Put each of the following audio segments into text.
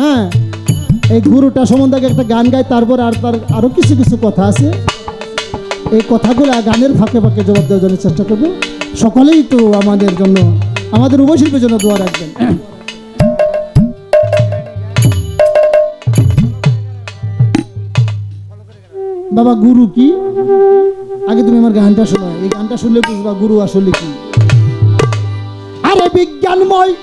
হ্যাঁ, এই গুরুটা সম্বন্ধে একটা গান গাই, তারপর আর তার আরো কিছু কিছু কথা আছে। এই কথাগুলো গানের ফাঁকে ফাঁকে জবাব দেওয়ার জন্য চেষ্টা করবো। সকলেই তো আমাদের জন্য, আমাদের উভয় শিল্পের জন্য দোয়া রাখবেন। বাবা, গুরু কি? আগে তুমি আমার গানটা শোনো, এই গানটা শুনলে বুঝবা গুরু আসলে কি। আরে বিজ্ঞানময়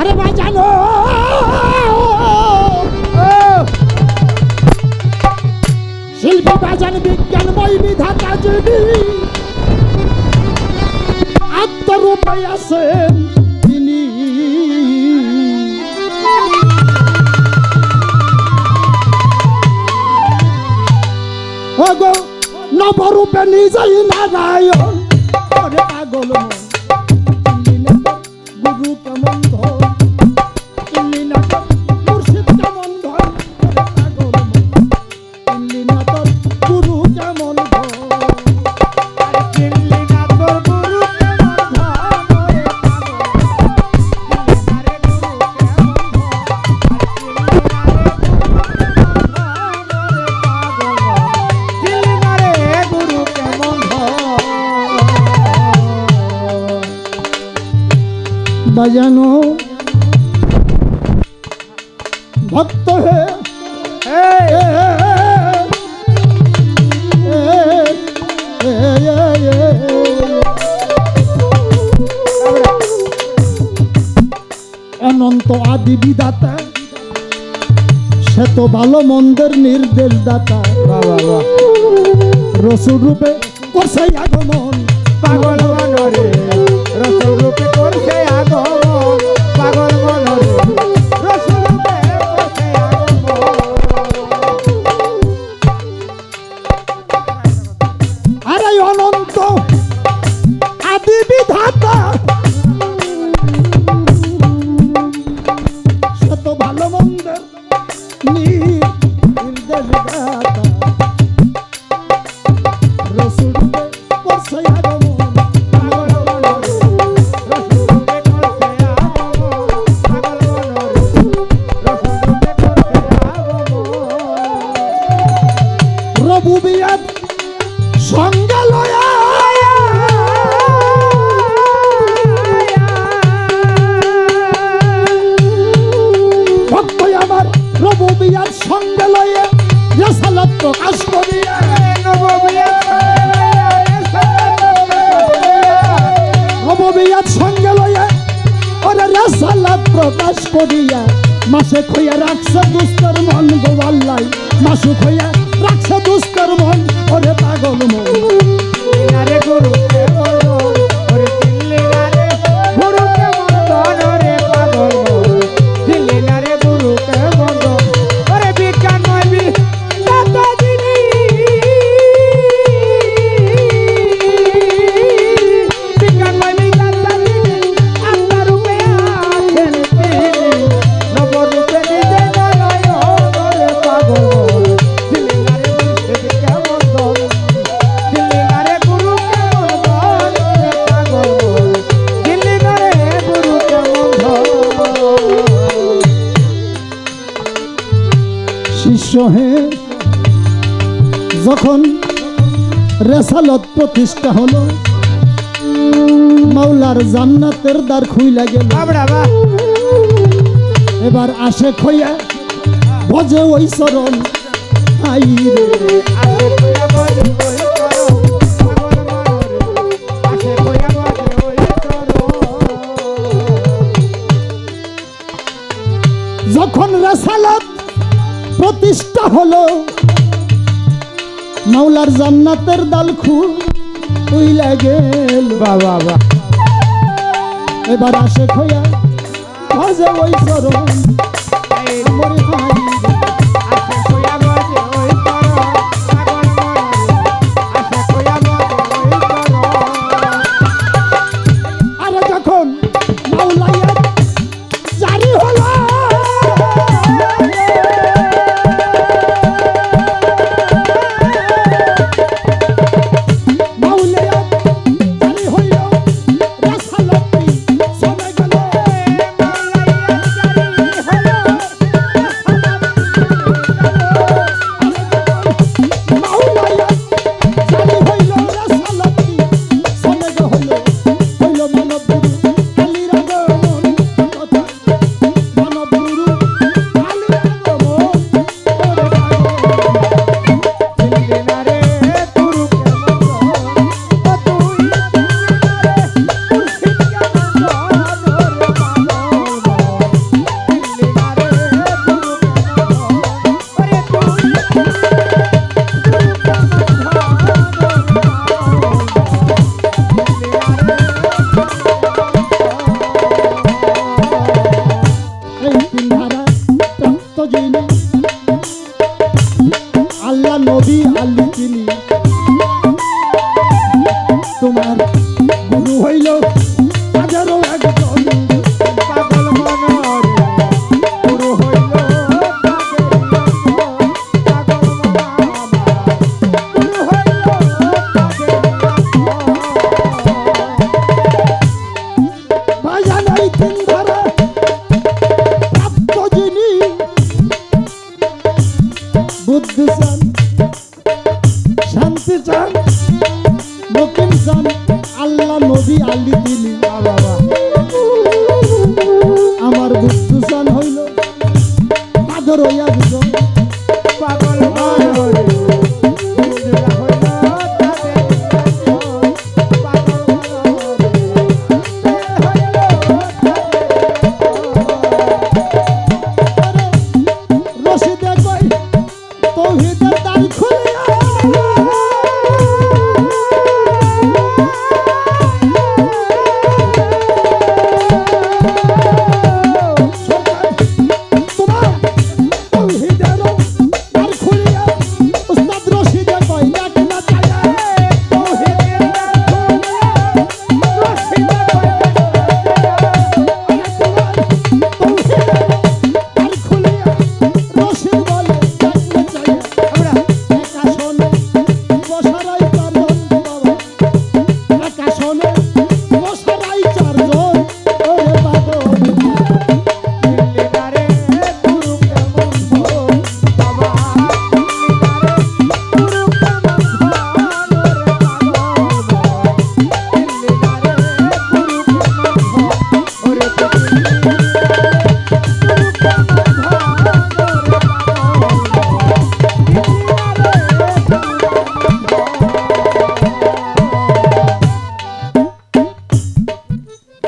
আরে বাজানো শিল্পী বাজান বিজ্ঞানময় বিধাতা যদি আত্মরূপে আছেন তিনি, ওগো নবরূপে নিজেই নারায়ণ। ওরে পাগল মন, গুরু কেমন ধন, ইল্লি না তোর মুর্শিদ কেমন ধন। ওরে পাগল মন, ইল্লি না তোর গুরু কেমন ধন। বাজানো ভক্ত হে অনন্ত আদি বিধাতা, সে তো ভালো মন্দের নির্দেশ দাতা। রসুল রূপে করছে আগমন, পাগল মনরে রসুল রূপে করছে আগমন, পাগল মনরে রসুল রূপে করছে আগমন। আরে অনন্ত আদি বিধাতা, সে তো ভালো মন্দের নির্দেশ দাতা। রসুল রূপে করছে আগমন, রবুবিয়াত সঙ্গে লয়া ভক্ত আমার, রবুবিয়াত সঙ্গে লয়া রেসালাত প্রকাশ করিয়া, রবুবিয়াত সঙ্গে লয়া ওরে রেসালাত প্রকাশ করিয়া, মাসে খইয়া রাখছে দুস্তর মন গো আল্লাহ, মাসু খইয়া রাখছে দুস্তর মন। ওরে পাগল মন, আরে গুরু কেমন ধন, ওরে দিল্লি না রে গুরু কেমন ধন, ওরে পাগল মন, দিল্লি না রে গুরু কেমন ধন। ওরে বিজ্ঞানময় বিধাতা যিনি, বিজ্ঞানময় বিধাতা যিনি আত্মারূপে আছেন তিনি, নবরূপে নিজে নারায়ণ। ওরে পাগল মন, দিল্লি না রে মুর্শিদ কেমন ধন, দিল্লি না রে গুরু কেমন ধন। ওরে পাগল মন, দিল্লি না রে গুরু কেমন ধন। শিষ্য হে যখন রেসালত প্রতিষ্ঠা হলো, মাওলার জান্নাতের দ্বার খুইলা গেল। এবার আসে খইয়া ভজে ওই চরণ, আই রে আসে খইয়া ভজে ওই চরণ, পাগল মনরে আসে খইয়া ভজে ওই চরণ। যখন রেসালত প্রতিষ্ঠা হলো, মাওলার জান্নাতের দাল খুইলা গেল। বাবা, এবার আসে খইয়া ভজে ওই চরণ, মরে হাই রে আসে খইয়া ভজে ওই চরণ, পাগল মনরে আসে খইয়া ভজে ওই চরণ। আরে যখন মাওলায়া জারি হলো, নবী আলী তিনি তোমার গুরু হইল হাজারো একজন পাগল মনরে গুরু হইল পাগল গুরু হইল ভাইজান এই তিন ধারা প্রাপ্ত যিনি বুদ্ধি চান শান্তি চান মুকিম চান আল্লাহ নবী আলী তিনি বাবা আমার বুদ্ধি চান হইল কাদর হইয়া বুঝো পাগল মনরে গুরু হইল পাগল রশিদে কই তৌহিদের দ্বার খুলিয়া তোমার তৌহিদের দ্বার খুলিয়া উস্তাদ রশিদে কই ডাক না চায়া দ্বার খুলিয়া রশিদ বলে ডাক না চায়া একা শোনে বসারাই চারজন বাবা একা শোনে বসারাই চারজন ওরে বাবা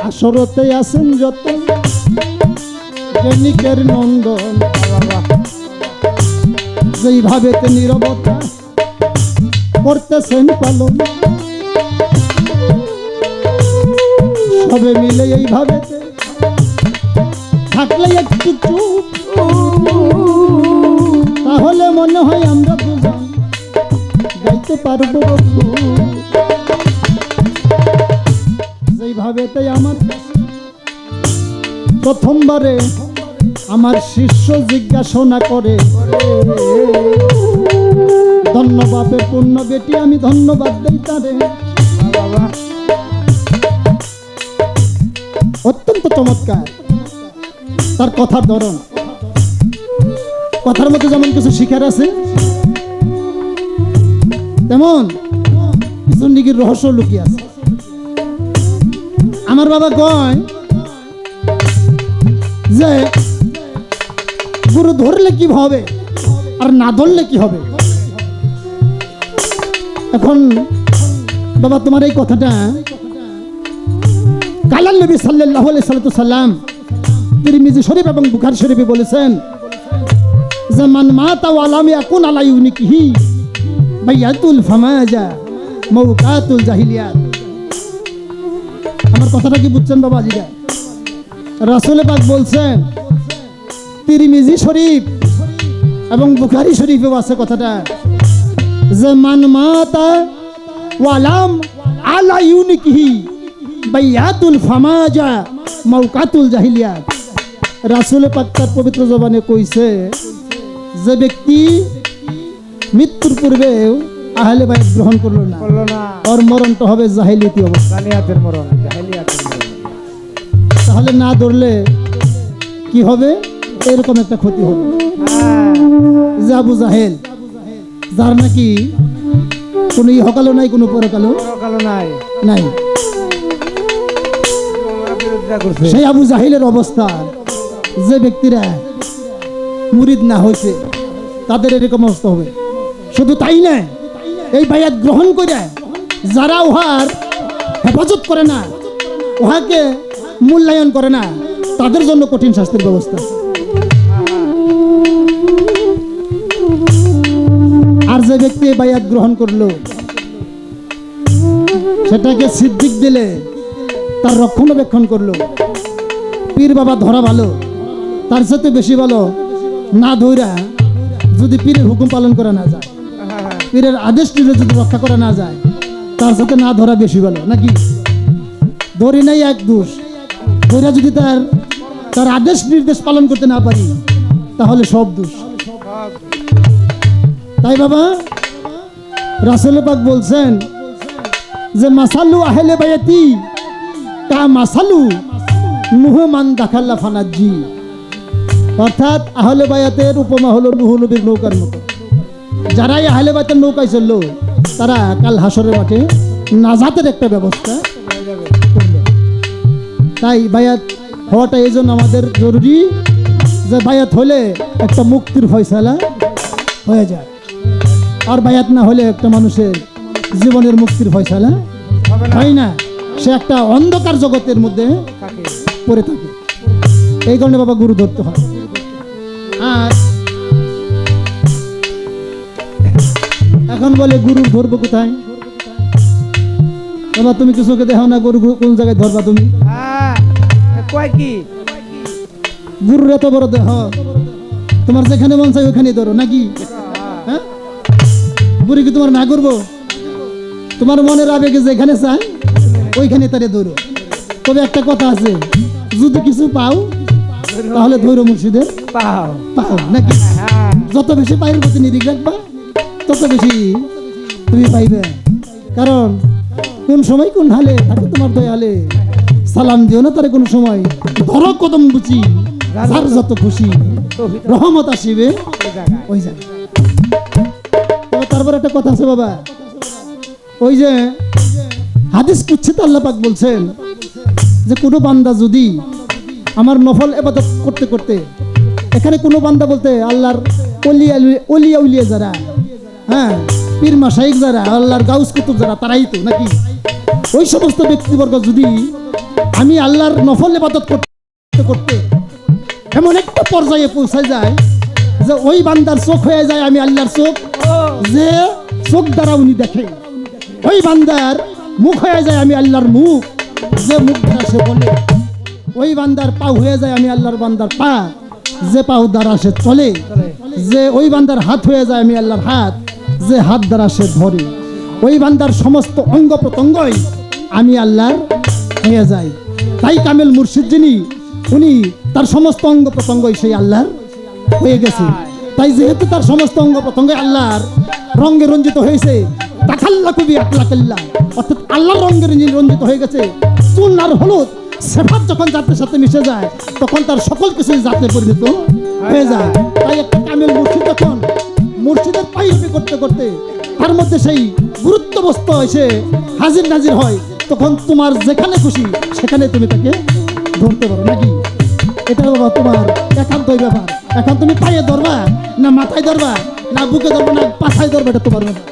আসরতে আছেন যত জ্ঞানিকের নন্দন যেইভাবে নীরবতা করতেছেন পালন সবে মিলে এইভাবে থাকলে একটু চুপ তাহলে মনে হয় আমরা দুজন গাইতে পারবো যেইভাবে আমার প্রথমবারে আমার শিষ্য জিজ্ঞাসা করে ধন্যবাদে পূর্ণ বেটি আমি ধন্যবাদ দেই তারে অত্যন্ত চমৎকার তার কথার ধরন কথার মধ্যে যেমন কিছু শিখার আছে তেমন কিছু নিগির রহস্য লুকিয়ে আছে আমার বাবা কয় যে গুরু ধরলে কি হবে আর না ধরলে কি হবে এখন বাবা তোমার এই কথাটা কালার নবী সাল্লাল্লাহু আলাইহি সাল্লাম তিরমিজি শরীফ এবং বুখারী শরীফে বলেছেন যে মান মাতা ওয়া লাম ইয়াকুন আলা ইউনিকিহি বাইয়াতুল ফামাজা মাওকাতুল জাহিলিয়াত আমার কথাটা কি বুঝছেন বাবা জিরা রাসূল পাক বলছেন তিরমিজি শরীফ এবং বুখারী শরীফে আছে কথাটা যে মান মাতা ওয়া লাম আলা ইউনিকিহি বাইয়াতুল ফামাজা মাওকাতুল জাহিলিয়াত রাসূল পাক তার পবিত্র জবানে কইছে যে ব্যক্তি মৃত্যুর পূর্বে আহলে বাইত গ্রহণ করলো না ওর মরণটা হবে জাহিলিয়াতি অবস্থা তাহলে না ধরলে কি হবে এরকম একটা ক্ষতি হবে যে আবু জাহেল যার নাকি কোনো ইহকালও নাই কোনো পরকালও নাই সেই আবু জাহিলের অবস্থা যে ব্যক্তিরা মুরিদ না হয়েছে তাদের এরকম অবস্থা হবে শুধু তাই না এই বায়াত গ্রহণ করে যারা উহার হেফাজত করে না উহাকে মূল্যায়ন করে না তাদের জন্য কঠিন শাস্তির ব্যবস্থা আর যে ব্যক্তি বায়াত গ্রহণ করলো সেটাকে সিদ্দিক দিলে তার রক্ষণাবেক্ষণ করলো পীর বাবা ধরা ভালো তার সাথে বেশি ভালো না ধইরা যদি পীরের হুকুম পালন করা না যায় পীরের আদেশ নিলে যদি রক্ষা করা না যায় তার সাথে না ধরা বেশি ভালো নাকি? ধরি নাই এক দোষ, ধরে যদি তার তার আদেশ নির্দেশ পালন করতে না পারি তাহলে সব দোষ। তাই বাবা রাসূল পাক বলছেন যে মাসালু আহলে বায়াতি কা মাসালু নুহ মান দাখাল্লা ফানাজি, অর্থাৎ আহলে বায়াতের উপমা হলো নূহ নবীর নৌকার মতো। যারাই আহলে বায়াতের নৌকায় চললো তারা কাল হাসরের মাঠে নাজাতের একটা ব্যবস্থা করলো। তাই বায়াত হওয়াটা এই জন্য আমাদের জরুরি যে বায়াত হলে একটা মুক্তির ফয়সালা হয়ে যায়, আর বায়াত না হলে একটা মানুষের জীবনের মুক্তির ফয়সালা হয় না, সে একটা অন্ধকার জগতের মধ্যে পড়ে থাকে। এই কারণে বাবা গুরু ধরতে হয়। আর এখন বলে গুরু ধরবো কোথায়? বাবা তুমি কিছু চোখে দেখাও না, গরু কোন জায়গায় ধরবা তুমি? কয় কি গুরুর এত বড় দেহ, তোমার যেখানে মন চাই ওখানে ধরো নাকি? হ্যাঁ, গুরু কি তোমার না করবো? তোমার মনের আবেগে যেখানে চাই ওইখানে তারে ধরো। তবে একটা কথা আছে, যদি কিছু পাও তাহলে ধৈর্য মুর্শিদের পাও পাও নাকি? যত বেশি পায়ের প্রতি নিরিখ রাখবা তত বেশি তুমি পাইবে। কারণ কোন সময় কোন হালে থাকে তোমার দয়ালে, সালাম দিও না তারে কোন সময়, ধরো কদম বুঝি যার যত খুশি রহমত আসিবে ওই জায়গায়। তারপর একটা কথা আছে বাবা, ওই যে হাদিস কুচ্ছিত আল্লাহ পাক বলছেন যে কোনো বান্দা যদি আমার নফল ইবাদত করতে করতে, এখানে কোনো বান্দা বলতে আল্লাহর ওলিয়া উলিয়া যারা, হ্যাঁ পীর মাশাইখ যারা, আল্লাহর গাউস কুতুব যারা, তারাই তো নাকি? ওই সমস্ত ব্যক্তিবর্গ যদি আমি আল্লাহর নফল ইবাদত করতে করতে এমন একটা পর্যায়ে পৌঁছায় যায় যে ওই বান্দার চোখ হয়ে যায় আমি আল্লাহর চোখ, যে চোখ দ্বারা উনি দেখে, ওই বান্দার মুখ হয়ে যায় আমি আল্লাহর মুখ, যে মুখ দ্বারা সে বলে, ওই বান্দার পা হয়ে যায় আমি আল্লাহর বান্দার পা, যে পাও দ্বারা সে চলে, যে ওই বান্দার হাত হয়ে যায় আমি আল্লাহর হাত, যে হাত দ্বারা সে ধরে, ওই বান্দার সমস্ত অঙ্গ প্রত্যঙ্গই আমি আল্লাহর হয়ে যায়। তাই কামেল মুর্শিদ যিনি, উনি তার সমস্ত অঙ্গ প্রত্যঙ্গই সেই আল্লাহর হয়ে গেছে। তাই যেহেতু তার সমস্ত অঙ্গ প্রত্যঙ্গ আল্লাহর রঙে রঞ্জিত হয়েছে, তাকাল্লা কবি আকলাকাল্লা, অর্থাৎ আল্লাহর রঙে রঞ্জিত হয়ে গেছে। চুন আর হলুদ সেফাত যখন জাতের সাথে মিশে যায় তখন তার সকল কিছুই জাতে পরিণত হয়ে যায়। তাই একটা কামেল মুর্শিদ যখন মুর্শিদের পাইপি করতে করতে তার মধ্যে সেই গুরুত্ব বস্তু এসে হাজির নাজির হয়, তখন তোমার যেখানে খুশি সেখানে তুমি তাকে ধরতে পারো নাকি? এটা বাবা তোমার একান্তই ব্যাপার। এখন তুমি পায়ে ধরবা না মাথায় ধরবা না বুকে ধরবা না পাছায় ধরবা, এটা তোমার ব্যাপার।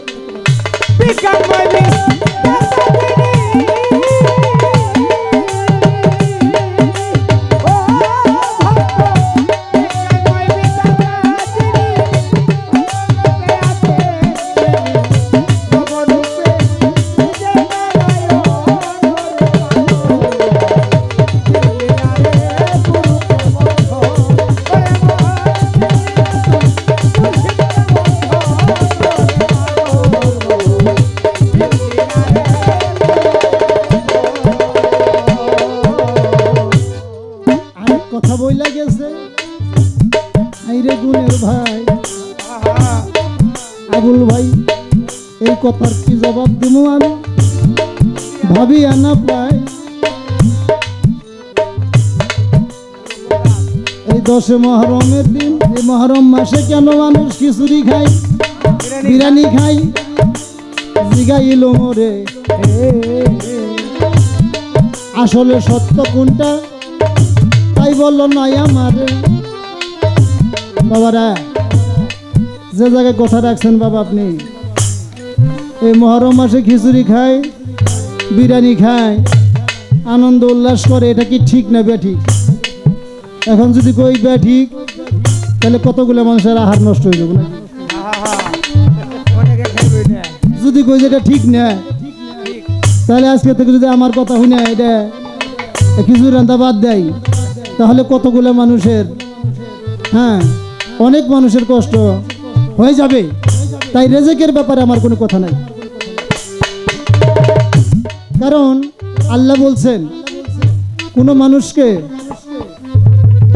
কথা বইলা গেছে আইরে গুণের ভাই আবুল ভাই, এই কথার কি জবাব দিব আমি ভাবি আনা প্রায়। এই 10 মহরমের দিন, এই মহরম মাসে কেন মানুষ খিচুড়ি খায় বিরিয়ানি খায়? জিগাইল মোরে আসলে সত্য কোনটা তাই বললো নাই আমার বাবারা। যে জায়গায় কথা রাখছেন বাবা আপনি, এই মহরম মাসে খিচুড়ি খায় বিরিয়ানি খায় আনন্দ উল্লাস করে, এটা কি ঠিক না বেঠিক? এখন যদি কই বেঠিক তাহলে কতগুলো মানুষের আহার নষ্ট হয়ে যাবে না? যদি কই যেটা ঠিক না তাহলে আজকে থেকে যদি আমার কথা শুনে এটা খিচুড়ি রান্না বাদ দেয় তাহলে কতগুলো মানুষের, হ্যাঁ অনেক মানুষের কষ্ট হয়ে যাবে। তাই রেজেকের ব্যাপারে আমার কোনো কথা নাই, কারণ আল্লাহ বলছেন কোনো মানুষকে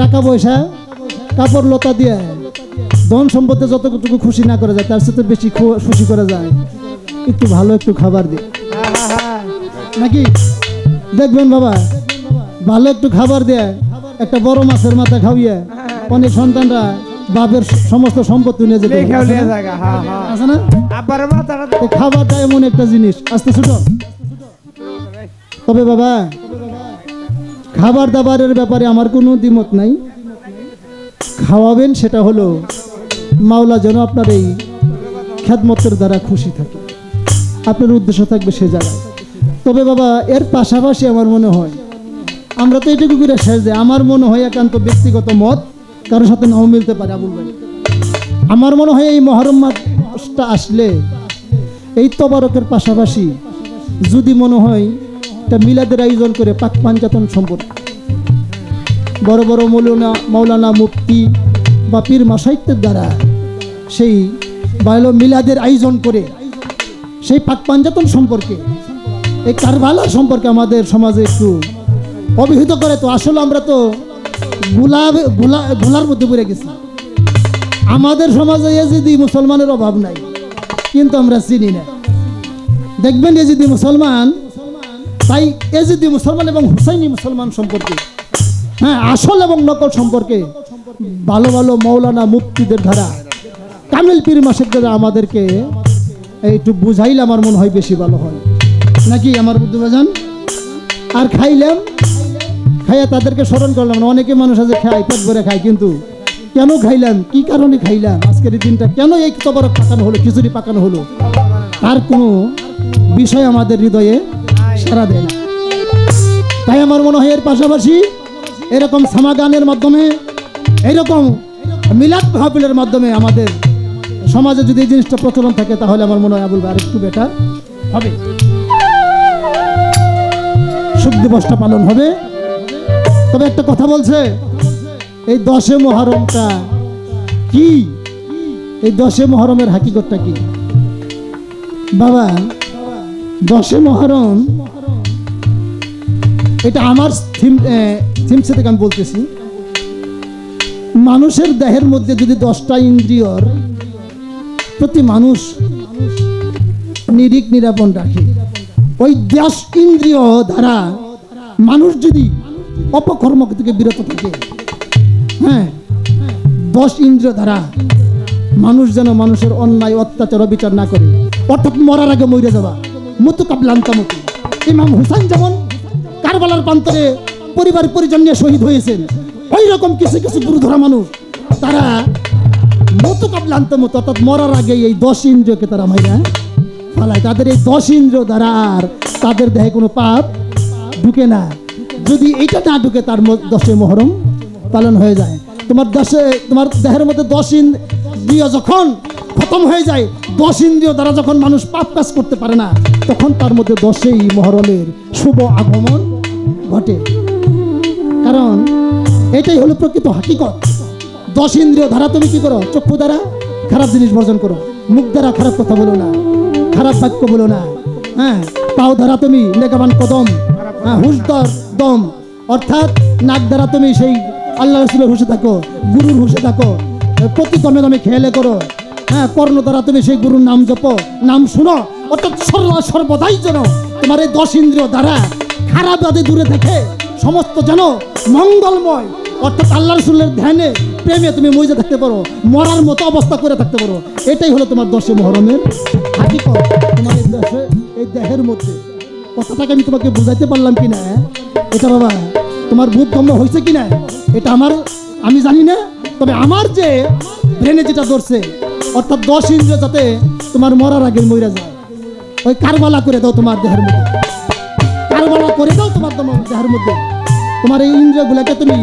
টাকা পয়সা কাপড় লতা দিয়ে ধন সম্পদে যতটুকু খুশি না করা যায় তার সাথে বেশি খুশি করা যায় একটু ভালো একটু খাবার দিয়ে, নাকি? দেখবেন বাবা, ভালো একটু খাবার দেয়, একটা বড় মাছের মাথা খাওয়িয়ে অনেক সন্তানরা বাপের সমস্ত সম্পত্তি নিয়ে যেতে দেখেও নিয়ে জায়গা, হ্যাঁ হ্যাঁ আছে না? আবার মাথাটা এই খাবারটা এমন একটা জিনিস, আস্তে ছোট। তবে বাবা, খাবার দাবারের ব্যাপারে আমার কোনো দ্বিমত নাই। খাওয়াবেন সেটা হলো মাওলা যেন আপনার এই খেদমতের দ্বারা খুশি থাকে, আপনার উদ্দেশ্য থাকবে সে জায়গায়। তবে বাবা, এর পাশাপাশি আমার মনে হয় আমরা তো এটুকু করে শেষ দেয়, আমার মনে হয় একান্ত ব্যক্তিগত মত, কারোর সাথে নাও মিলতে পারে। আবুল ভাই, আমার মনে হয় এই মহরম মাসটা আসলে এই তবারকের পাশাপাশি যদি মনে হয় একটা মিলাদের আয়োজন করে পাক পাঞ্জাতন সম্পর্কে বড় বড় মৌলানা মুফতি বা পীর মাশাইখদের দ্বারা সেই বাইলো মিলাদের আয়োজন করে সেই পাক পাঞ্জাতন সম্পর্কে, এই কারবালার সম্পর্কে আমাদের সমাজে একটু অভিহিত করে। তো আসলে আমরা তো গোলার মধ্যে পড়ে গেছি। আমাদের সমাজে এজিদি মুসলমানের অভাব নাই, কিন্তু আমরা চিনি না। দেখবেন এজিদি মুসলমান, তাই এজিদি মুসলমান এবং হুসাইনি মুসলমান সম্পর্কে, হ্যাঁ, আসল এবং নকল সম্পর্কে ভালো ভালো মৌলানা মুফতিদের ধারা কামিল পীর মাশাইখদের দ্বারা আমাদেরকে একটু বুঝাইলে আমার মনে হয় বেশি ভালো হয়, নাকি আমার বুদ্ধি বাজান? আর খাইয়া তাদেরকে স্মরণ করলাম না। অনেকে মানুষ আছে খায়, পেট ভরে খায়, কিন্তু কেন খাইলাম, কি কারণে খাইলাম, আজকের এই দিনটা কেন এই তবরক পাকানো হলো, খিচুড়ি পাকানো হলো, তার কোনো বিষয় আমাদের হৃদয়ে সাড়া দেয় না। তাই আমার মনে হয় এর পাশাপাশি এরকম সামাগানের মাধ্যমে, এরকম মিলাদ মাহফিলের মাধ্যমে আমাদের সমাজে যদি এই জিনিসটা প্রচলন থাকে, তাহলে আমার মনে হয় আবুল ভাই আরেকটু বেটার হবে, শুভ দিবসটা পালন হবে। তবে একটা কথা বলছে, এই 10 মুহররমটা কি, এই 10 মুহররমের হাকিকতটা কি? বাবা, 10 মুহররম এটা আমার থিমসে থেকে আমি বলতেছি, মানুষের দেহের মধ্যে যদি 10টা ইন্দ্রিয়র প্রতি মানুষ নিরিখ নিরাপণ রাখে, ওই 10 ইন্দ্রিয় দ্বারা মানুষ যদি অপকর্ম থেকে বিরত থাকে, হ্যাঁ, 10 ইন্দ্রিয় দ্বারা মানুষ যেন মানুষের অন্যায় অত্যাচার বিচার না করে, অর্থাৎ মরার আগে মরে যাওয়া, মতো কাবলান্তামতো। ইমাম হুসাইন যেমন কারবালার প্রান্তরে পরিবার পরিজন নিয়ে শহীদ হয়েছেন, ওই রকম কিছু কিছু গুরুধরা মানুষ তারা মতো কাবলান্তামতো, অর্থাৎ মরার আগে এই 10 ইন্দ্রিয়কে তারা মাইরা ফালায়। তাদের এই 10 ইন্দ্রিয় দ্বারা আর তাদের দেহে কোনো পাপ ঢুকে না। যদি এইটা না ঢুকে, তার 10 মুহররম পালন হয়ে যায়। তোমার দেহের মধ্যে 10 ইন্দ্রিয় যখন খতম হয়ে যায়, 10 ইন্দ্রিয় দ্বারা যখন মানুষ পাপ কাজ করতে পারে না, তখন তার মধ্যে 10ই মুহররমের শুভ আগমন ঘটে। কারণ এটাই হলো প্রকৃত হাকিকত। 10 ইন্দ্রিয় দ্বারা তুমি কি করো? চক্ষু দ্বারা খারাপ জিনিস বর্জন করো, মুখ দ্বারা খারাপ কথা বলো না, খারাপ বাক্য বলো না, হ্যাঁ, পাও দ্বারা তুমি নেকাবান কদম, হ্যাঁ, হুশদর দম, অর্থাৎ নাক দ্বারা তুমি সেই আল্লাহ রাসূলের হুশে থাকো, গুরুর হুশে থাকো, প্রতি দমে দমে খেয়ালে করো, হ্যাঁ, কর্ণ দ্বারা তুমি সেই গুরুর নাম জপো, নাম শুনো, অর্থাৎ সর্বদাই যেন তোমার এই 10 ইন্দ্রিয় দ্বারা খারাপ আদি দূরে থেকে সমস্ত যেন মঙ্গলময়, অর্থাৎ আল্লাহ রাসূলের ধ্যানে প্রেমে তুমি মজে থাকতে পারো, মরার মতো অবস্থা করে থাকতে পারো। এটাই হলো তোমার 10 মুহররমের হাকিকত। তোমার এই দেহের মধ্যে কথাটাকে আমি তোমাকে বুঝাইতে পারলাম কিনা, এটা বাবা তোমার বোধগম্য হয়েছে কিনা এটা আমি জানি না। তবে আমার যে ব্রেনে যেটা ধরছে, অর্থাৎ 10 ইন্দ্রিয় যাতে তোমার মরার আগে মরে যায়, ওই কারবালা করে দাও তোমার দেহের মধ্যে, কারবালা করে দাও তোমার দেহের মধ্যে। তোমার এই ইন্দ্রিয়গুলোকে তুমি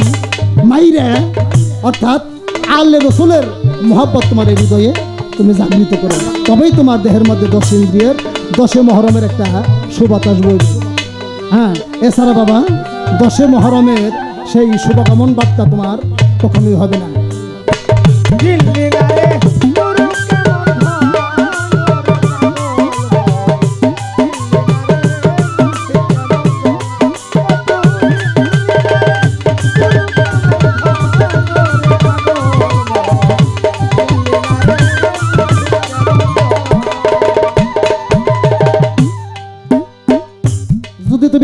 মাইরে, অর্থাৎ আল্লাহ রাসূলের মহব্বত তোমার এই হৃদয়ে তুমি জাগৃত করো, তবেই তোমার দেহের মধ্যে 10 ইন্দ্রিয়ের 10 মুহররমের একটা সুবাতাস বইবে। হ্যাঁ, এছাড়া বাবা 10 মুহররমের সেই শুভকামন বার্তা তোমার কখনোই হবে না। দিল্লি গায়ে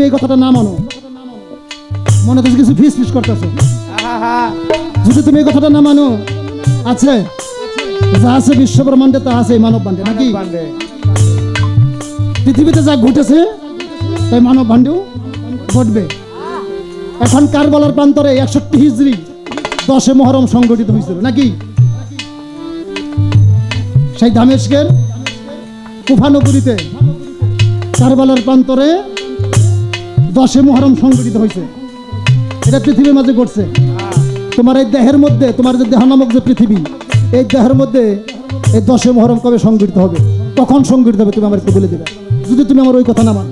এই কথাটা না মানো, মনে তো কিছু ফিস ফিস করতেছো, যদি তুমি এই কথাটা না মানো, আছে যা আছে বিশ্ব ব্রহ্মাণ্ডে তা আছে মানব ভাণ্ডে নাকি? পৃথিবীতে যা ঘটেছে তাই মানব ভাণ্ডেও ঘটবে। এখন কারবালার প্রান্তরে 61 হিজরি 10 মুহররম সংগঠিত হয়েছিল নাকি? সেই দামেস্কের কুফা নগরীতে কারবালার প্রান্তরে 10 মুহররম সংগঠিত হয়েছে। এটা পৃথিবীর মাঝে ঘটছে। তোমার এই দেহের মধ্যে, তোমার যে দেহ নামক যে পৃথিবী, এই দেহের মধ্যে এই 10 মুহররম কবে সংগঠিত হবে, কখন সংগঠিত হবে তুমি আমার একটু বলে দেবে, যদি তুমি আমার ওই কথা না মানো।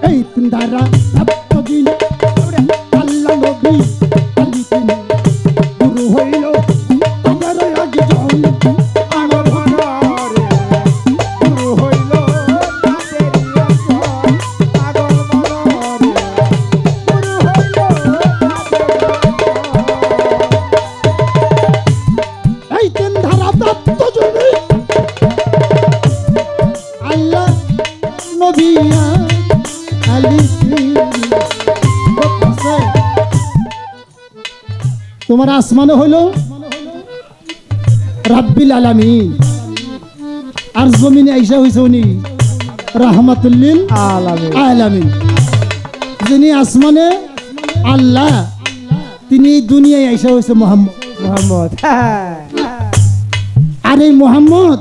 এই তিনধারা সপ্তদিন আল্লাহ নবী আলী তিনি গুরু হইল আমার একজন, আমার ঘরে গুরু হইল তাদের একজন, পাগল মনরে গুরু হইল এই তিনধারা সপ্তজনী আল্লাহ নবী আলী তিনি। তোমার আসমানে হইল রাব্বিল আলামিন, আর জমিনে আইসা হইছে উনি রাহমাতুল্লিল আলামিন। আলামিন। যিনি আসমানে আল্লাহ, তিনি এই দুনিয়ায় আইসা হইছে মুহাম্মদ। মোহাম্মদ আর এই মুহাম্মদ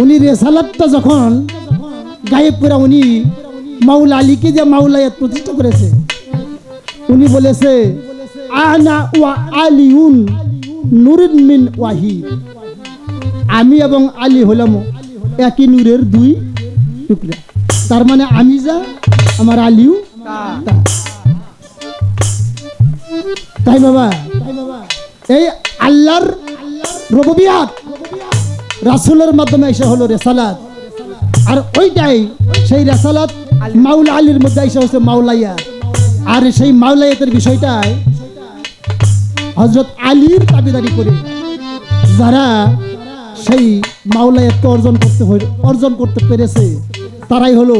উনি রেসালাতটা যখন গায়েব করে উনি মাওলা আলীকে যে মাওলায়াত প্রতিষ্ঠা করেছে, উনি বলেছে আনা ওয়া আলিউন নূরুন মিন ওয়াহিদ, আমি এবং আলী হলাম একই নূরের দুই টুকরা। তার মানে আমি যা, আমার আলীও তা। তাই বাবা, এই আল্লাহর রুবুবিয়াত রাসূলের মাধ্যমে এসে হলো রেসালাত, আর ওইটাই সেই রেসালাত মাওলা আলীর মধ্যে এসে হচ্ছে মাওলায়াত। আর সেই মাওলায়াতের বিষয়টাই হযরত আলীর দাবিদারি করে যারা সেই মাওলায়াতকে অর্জন করতে পেরেছে, তারাই হলো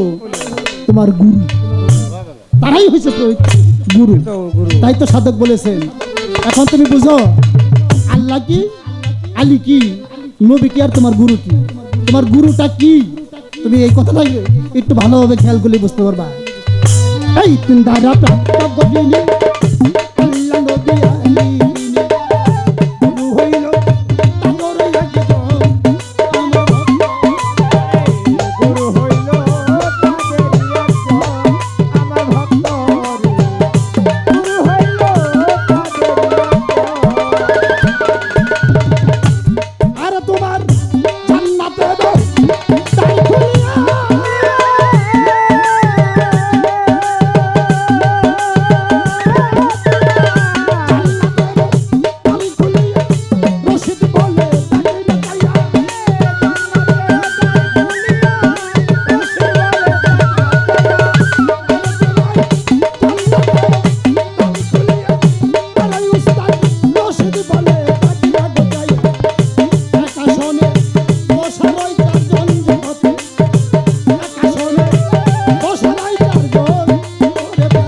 তোমার গুরু, তারাই হয়েছে গুরু। তাই তো সাধক বলেছেন, এখন তুমি বুঝো আল্লাহ কি, আলী কি, নবী কি, আর তোমার গুরু কি, তোমার গুরুটা কি, তুমি এই কথাটা একটু ভালোভাবে খেয়াল করলে বুঝতে পারবা। এই তিন ধারা প্রাপ্ত গজিনী আল্লাহ নবী আলী গুরু হইল তাগর একজন, আমার গুরু হইল তাদের একজন, আমার ভক্ত গুরু হইল তাদের আর তোমার জান্নাতে তাই খুলিয়া রশিদ বলে তাকে দেখাইয়া তারাই উস্তাদ রশিদ বলে তাকে দেখাইয়া আকাশনে বসারই চারজন জগতে, আকাশনে বসারই চারজন ওরে রে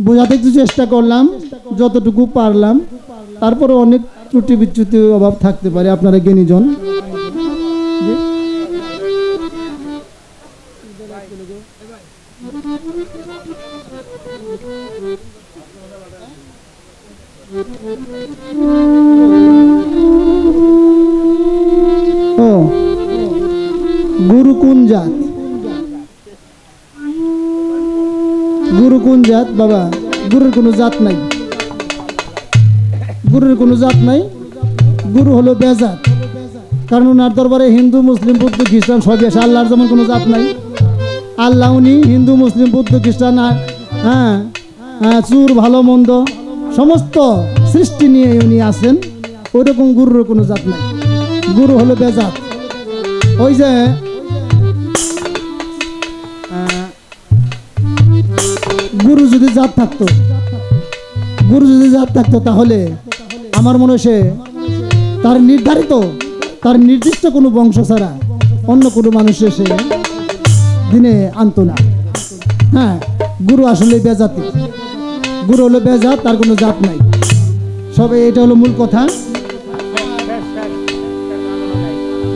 বোঝাতে একটু চেষ্টা করলাম যতটুকু পারলাম, তারপরে অনেক ত্রুটি বিচ্যুতি অভাব থাকতে পারে, আপনারা জ্ঞানীজন। ও গুরু কোন জাত? গুরু কোন জাত বাবা? গুরুর কোনো জাত নাই, গুরুর কোনো জাত নাই। গুরু হলো বেজাত, কারণ ওনার দরবারে হিন্দু মুসলিম বৌদ্ধ খ্রিস্টান সবই আসে। আল্লাহর যেমন কোনো জাত নাই, আল্লাহ উনি হিন্দু মুসলিম বৌদ্ধ খ্রিস্টান, হ্যাঁ চুর ভালো মন্দ সমস্ত সৃষ্টি নিয়ে উনি আছেন। ওইরকম গুরুর কোনো জাত নাই, গুরু হলো বেজাত। ওই যে গুরু যদি জাত থাকতো, গুরু যদি জাত থাকতো তাহলে আমার মনে হয় সে তার নির্ধারিত, তার নির্দিষ্ট কোনো বংশ ছাড়া অন্য কোনো মানুষের সে দিনে আনতো না। হ্যাঁ, গুরু আসলে বেজাতি, গুরু হলো বেজাত, তার কোনো জাত নাই। সবে এটা হলো মূল কথা।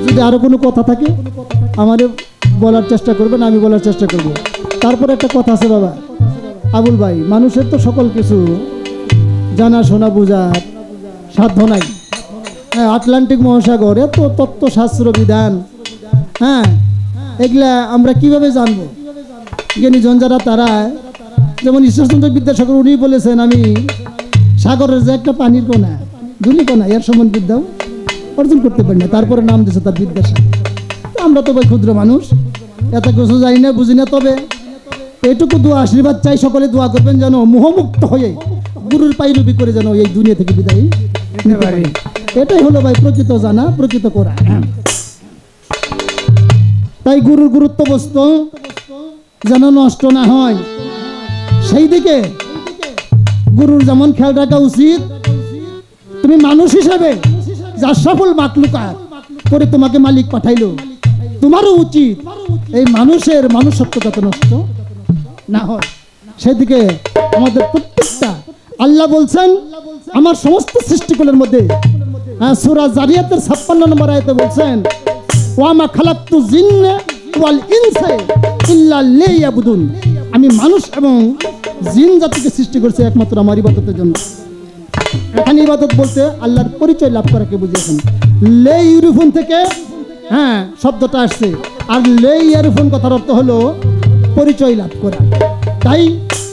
যদি আরো কোনো কথা থাকে আমার বলার চেষ্টা করবেন, আমি বলার চেষ্টা করব। তারপর একটা কথা আছে বাবা আবুল ভাই, মানুষের তো সকল কিছু জানা শোনা বোঝার সাধ্য নাই। হ্যাঁ, আটলান্টিক মহাসাগর এত তত্ত্বশাস্ত্র বিধান, হ্যাঁ এগুলা আমরা কিভাবে জানবো? জ্ঞানীজন যারা তারা, যেমন ঈশ্বরচন্দ্র বিদ্যাসাগর উনি বলেছেন আমি সাগরের যে একটা পানির কোনা ধুলি কোনা এর সমান বিদ্যাও অর্জন করতে পারি না, তারপরে নাম দিয়েছে তার বিদ্যাসাগর। তো আমরা তো ভাই ক্ষুদ্র মানুষ, এত কিছু জানি না বুঝি না, তবে এইটুকু দোয়া আশীর্বাদ চাই, সকলে দোয়া করবেন যেন মোহমুক্ত হয়ে গুরুর পাইরুবি করে যেন এই দুনিয়া থেকে বিদায় নিতে পারি। এটাই হলো ভাই প্রকৃত জানা, প্রকৃত করা। তাই গুরুর গুরুত্ব বস্তু যেন নষ্ট না হয়, সেই দিকে গুরুর যেমন খেয়াল রাখা উচিত। তুমি মানুষ হিসেবে যার সফল মাকলুকা করে তোমাকে মালিক পাঠাইলো, তোমারও উচিত এই মানুষের মানুষত্ব যাতে নষ্ট না হয় সেদিকে আমাদের প্রত্যেকটা। আল্লাহ বলছেন আমার সমস্ত সৃষ্টিকুলের মধ্যে, সূরা জারিয়াতের 56 নম্বর আয়াতে বলছেন ওয়া মা খালাকতু জিন্না ওয়াল ইনসা ইল্লা লিয়াবুদুন, আমি মানুষ এবং জিন জাতিকে সৃষ্টি করেছি একমাত্র আমার ইবাদতের জন্য। এখানে ইবাদত বলতে আল্লাহর পরিচয় লাভ করাকে বুঝিয়েছেন। লে ইউরুফুন থেকে হ্যাঁ শব্দটা আসছে, আর লে ইয়ারুফুন কথার অর্থ হলো পরিচয় লাভ করা। তাই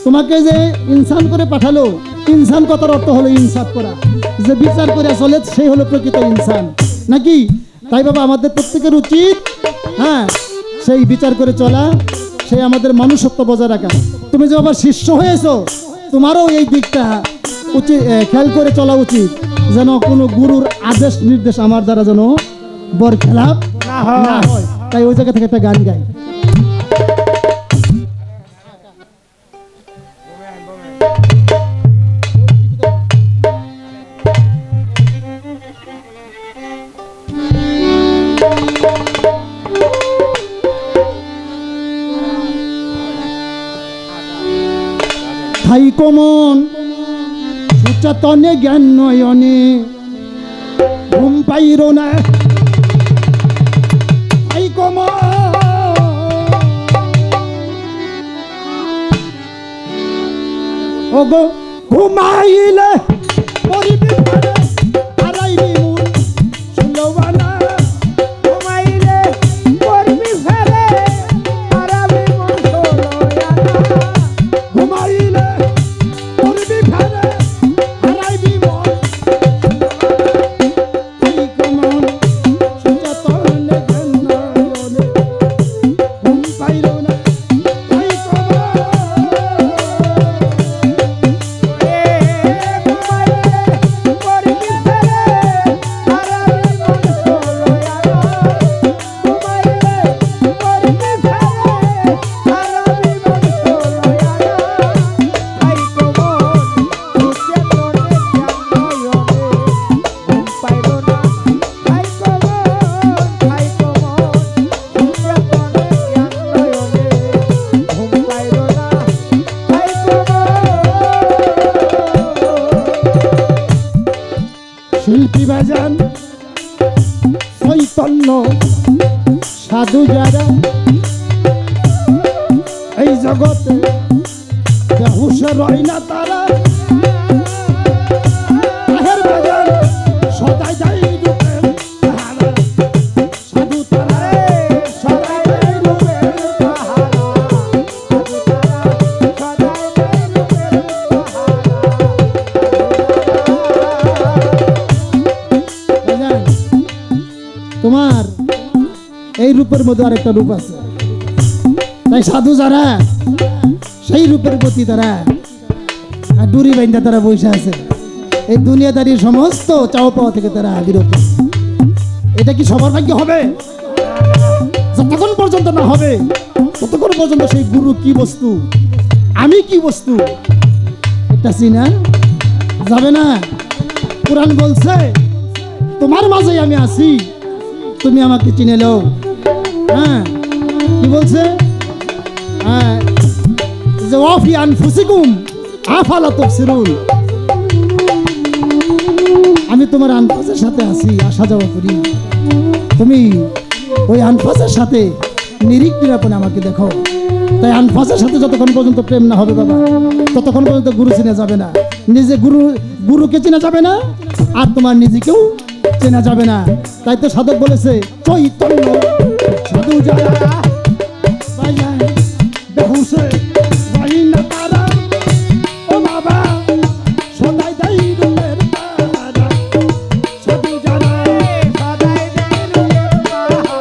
তোমাকে যে ইনসান করে পাঠালো, ইনসান কথার অর্থ হলো ইনসাফ করা, যে বিচার করে চলে সেই হলো প্রকৃত ইনসান নাকি? তাই বাবা আমাদের প্রত্যেকের উচিত হ্যাঁ সেই বিচার করে চলা, সেই আমাদের মানুষত্ব বজায় রাখা। তুমি যে বাবা শিষ্য হয়েছো, তোমারও এই দিকটা উচিত খেয়াল করে চলা উচিত, যেন কোনো গুরুর আদেশ নির্দেশ আমার দ্বারা যেন বরখেলাপ না হয়। তাই ওই জায়গা থেকে একটা গান গাই। তাই কমন সচেতনে জ্ঞান নয়নে ঘুম পাইর না, তাই কমন ওগো ঘুমাইলে পরিবে হারাইবি মন সুলবানা, ঘুমাইলে করবি ফেরে হারাবি মন সোলয়ানা, ঘুমাইলে পরিবে ফেরে হারাইবি মন, তাই কমন সচেতনে জ্ঞান নয়নে ঘুম পাইর না, তাই কমন শিল্পী বাজান চৈতন্য সাধু যারা এই জগতে বেহুশ রয় না তারা, তাহের বাজান সদাই যাই রূপের তাহারা, সাধু তারা সদাই তোমার এই রূপের মধ্যে আরেকটা রূপ আছে, তাই সাধু যারা সেই রূপের প্রতি তারা ডুরি বাইন্দা তারা বসে আছে, এই দুনিয়াদারির সমস্ত চাও পাওয়া থেকে তারা বিরত। এটা কি সবার ভাগ্য হবে? যতক্ষণ পর্যন্ত না হবে ততক্ষণ পর্যন্ত সেই গুরু কি বস্তু, আমি কি বস্তু, এটা চিনা যাবে না। কোরআন বলছে তোমার মাঝে আমি আছি, তুমি আমাকে চিনে নাও। হ্যাঁ, কি বলছে? হ্যাঁ, যে ওয়াফি আনফুসিকুম আফালা তুবসিরুন, আমি তোমার আনফাসের সাথে আছি, আসা যাওয়া করি, তুমি ওই আনফাসের সাথে নিরিখ নিরাপনে আমাকে দেখো। তাই আনফাসের সাথে যতক্ষণ পর্যন্ত প্রেম না হবে বাবা, ততক্ষণ পর্যন্ত গুরু চেনা যাবে না, নিজে গুরুকে চেনা যাবে না, আর তোমার নিজেকেও চেনা যাবে না। তাই তো সাধক বলেছে চৈতন্য সাধু যারা বেহুশে হয় না তারা, ও বাবা সদাই দেয় রূপের তারা, সাধু যারা সদাই দেয় রূপের পাহারা,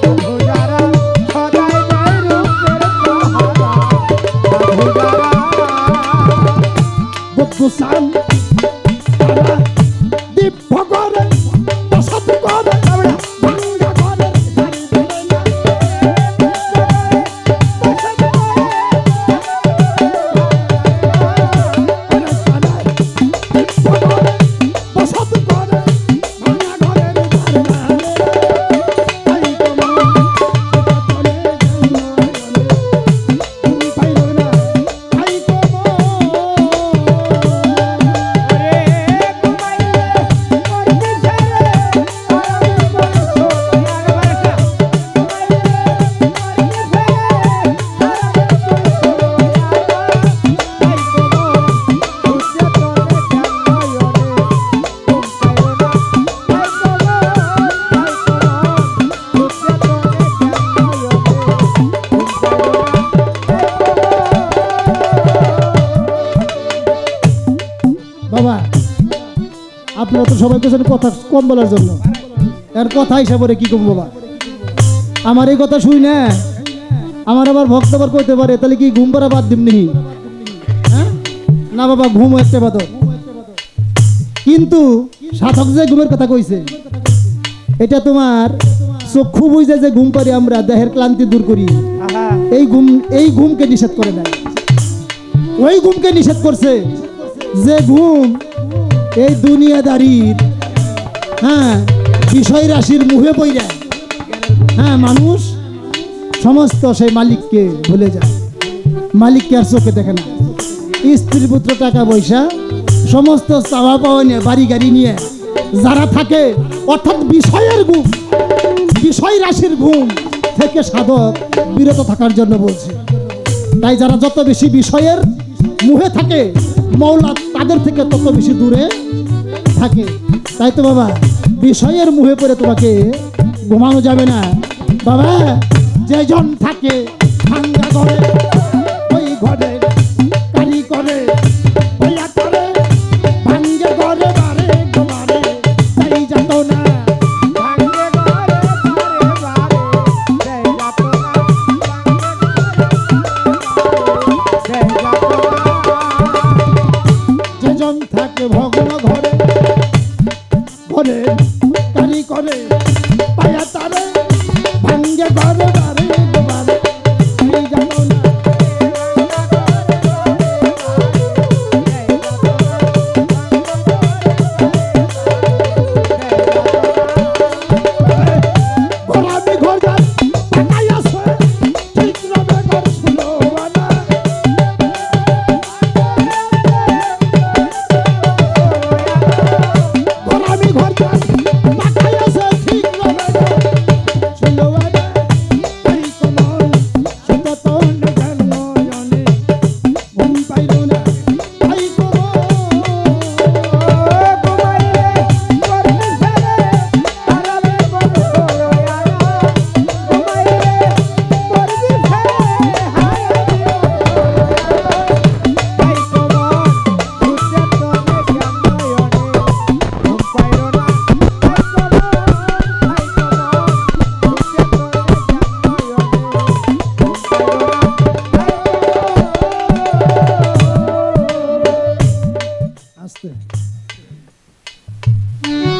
সাধু যারা সদাই দেয় রূপের পাহারা, সাধু যারা বদগুসান তারা দিব্য করে বসত করে ভাঙ্গা করে গাড়ি ধরে না, বসত করে ভাঙ্গা ঘরের ধারণা, তাই তোমার চলে তুমি পাইল না, তাই তোমার বাবা, আপনারা তো সবাই পেছনে কথা কম বলার জন্য, এর কথা হিসাবে কি কম বাবা, আমার এই কথা শুই না, আমার আবার ভক্ত আবার কইতে পারে তাহলে কি ঘুম পাড়া বাদ দিমনি? হ্যাঁ না বাবা, ঘুম একটা বাদ, কিন্তু সাধক যে ঘুমের কথা কইছে এটা তোমার চক্ষু বুঝে যে ঘুম পারি আমরা, দেহের ক্লান্তি দূর করি, এই ঘুমকে নিষেধ করে নাই, ওই ঘুমকে নিষেধ করছে যে ঘুম এই দুনিয়াদারির হ্যাঁ বিষয় রাশির মুহে পইরা হ্যাঁ মানুষ সমস্ত সেই মালিককে ভুলে যায়, মালিককে আর চোখে দেখে না, স্ত্রী পুত্র টাকা পয়সা সমস্ত চাওয়া পাওয়া নিয়ে বাড়ি গাড়ি নিয়ে যারা থাকে, অর্থাৎ বিষয়ের ঘুম, বিষয় রাশির ঘুম থেকে সাধক বিরত থাকার জন্য বলছে। তাই যারা যত বেশি বিষয়ের মুহে থাকে মৌলা তাদের থেকে তত বেশি দূরে থাকে। তাই তো বাবা, বিষয়ের মুহে পড়ে তোমাকে ঘুমানো যাবে না বাবা। যেজন থাকে ভাঙ্গা ঘরে, ওই ঘরে কারি করে বইয়া করে, ভাঙ্গে ঘরে বারে গোবারে, তাই যাত না ভাঙ্গে ঘরে বারে বারে, দেয় যাত না, দেয় যাত না। যেজন থাকে ভগ্ন ঘরে, ঘরে কারি করে পায়া তারে, ভাঙ্গে ঘরে বারে গোবারে, তাই যাত না। গোলামি ঘর যার টাকাই আছে, ঠিক রবে ঘর শুলো বানা। গোলামি ঘর যার টাকাই আছে, ঠিক রবে ঘর শুলো বানা। তাই কোন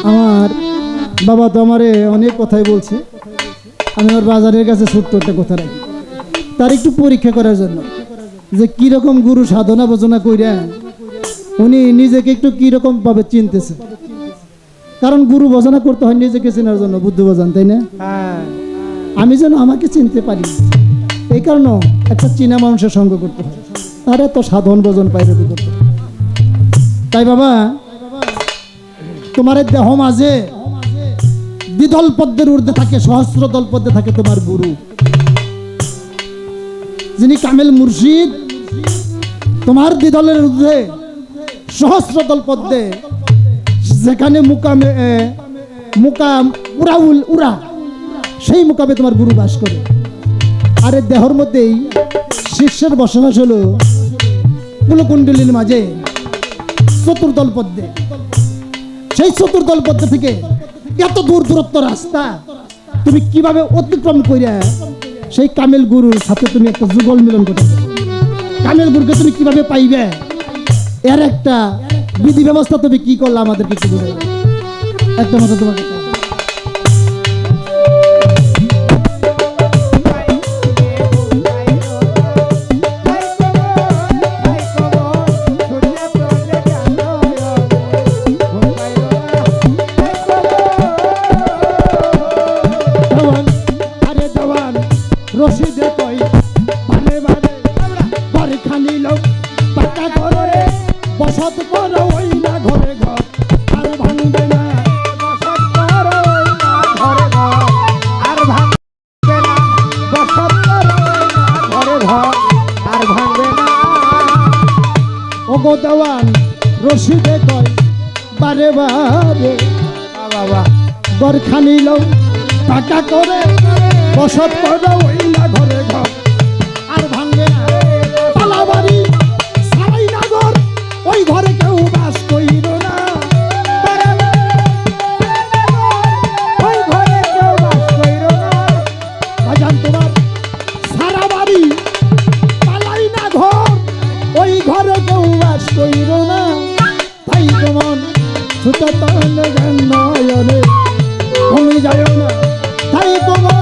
আমার বাবা তো আমারে অনেক কথাই বলছে, আমি ওর বাজারের কাছে ছোট্ট একটা কথা রাখি, তার একটু পরীক্ষা করার জন্য যে কিরকম গুরু সাধনা ভোজনা কইরা উনি নিজেকে একটু কিরকম ভাবে চিনতেছে। কারণ গুরু ভজনা করতে হয় নিজেকে চেনার জন্য, বুদ্ধ ভজন, তাই না? হ্যাঁ আমি যেন আমাকে চিনতে পারি, এই কারণে একটা চীনা মানুষের সঙ্গ করতে হয়, তারা তো সাধন ভজন পাইরে করতে হয়। তাই বাবা, তোমার এই দেহ মাঝে দ্বিদল পদ্মের ঊর্ধ্বে থাকে, সহস্র দল পদ্মে থাকে তোমার গুরু, যিনি কামেল মুর্শিদ। তোমার দ্বিদলের ঊর্ধ্বে সহস্র দল পদ্মে, যেখানে মুকাম উড়াউল উড়া, সেই মুকামে তোমার গুরু বাস করে। আর এই দেহর মধ্যেই শিষ্যের বসবাস হলো কুলকুণ্ডলীর মাঝে চতুর্দল পদ্মে। সেই চতুর্দল পদ্মে থেকে এত দূর দূরত্ব রাস্তা তুমি কিভাবে অতিক্রম করিয়া সেই কামেল গুরুর সাথে তুমি একটা যুগল মিলন করতে পারবে? কামেল গুরুকে তুমি কিভাবে পাইবে, এর একটা বিধি ব্যবস্থা তুমি কি করলে আমাদেরকে একটু বুঝাই দাও। একটা মতো তোমার কাছে। দেওয়ান, আরে দেওয়ান রশিদে কই বারে বারে ঘরে খালি লোক পাকা ঘরে বসত করো ওই না ঘরে ঘর আর ভাঙবে না, বসত করো না ঘরে ঘর আর ভাঙবে না, বসত করো না ঘরে ঘর আর ভাঙবে না। ওগো দেওয়ান রশিদে কই বারে বারে বাবা ঘর খালি লোক পাকা করে বসত করো ওই না ঘরে ঘর আর ভাঙবে না। পালাবাড়ি সারাই নগর ওই ঘরে কেউ বাস কইর না, ওই ঘরে কেউ বাস কইরো না। বাজান তোমার সারা বাড়ি পালাই না ঘর ওই ঘরে কেউ বাস কইর না। তাই কেমন ছুটে নয়নে ঘুমি যায় না, তাই কেমন